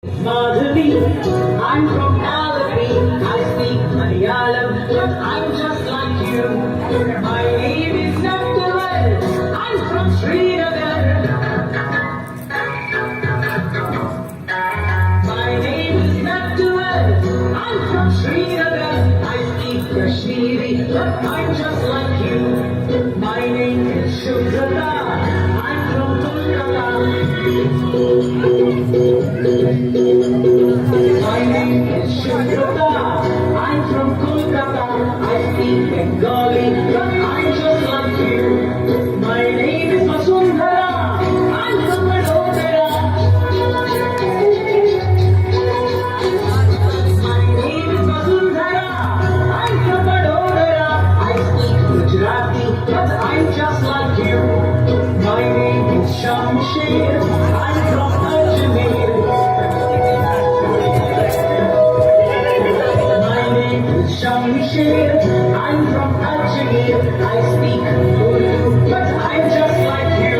Madhavi, I'm from Alapi. I speak Malayalam, but I'm just like you. My name is Naftaval. I'm from Srinagar. My name is Naftaval. I'm from Srinagar. I speak Kashmiri, but I'm just like you. My name is Shukrata. I'm from Kolkata. My name is Shukrata. I'm from Kolkata. I speak Bengali, but I'm just like you. My name is Vasundhara. I'm from Vadodara. My name is Vasundhara. I'm from Vadodara. I speak Gujarati, but I'm just like you. My name is Shamsher. I'm from Ajmer. Shamsher, I'm from Ajmer. I speak Urdu, but I'm just like you.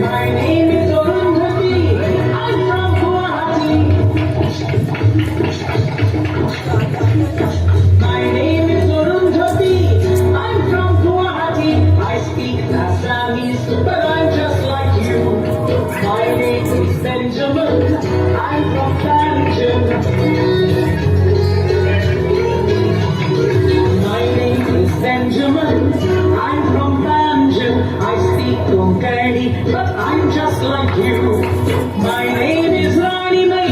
My name is Arundhati. I'm from Guwahati. My name is Arundhati. I'm from Guwahati. I speak Assamese, but I'm just like you. My name is Benjamin. I'm from Banjam. Benjamin, I'm from Banjam. I speak Konkani, but I'm just like you. My name is Rani Mai.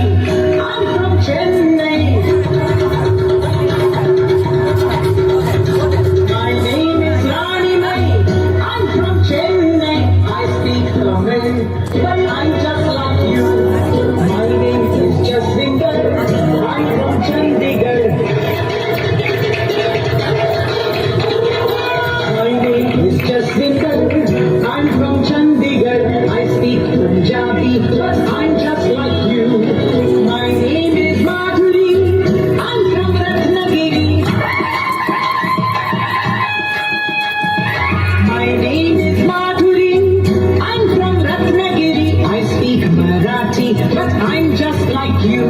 I'm from Chennai. My name is Rani Mai. I'm from Chennai. I speak Tamil, but I'm just like you. My name is Jasvinder. I'm from Chandigarh. I'm from Chandigarh. I speak Punjabi, but I'm just like you. My name is Madhuri. I'm from Ratnagiri. My name is Madhuri. I'm from Ratnagiri. I speak Marathi, but I'm just like you.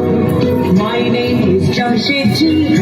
My name is Jamshedji.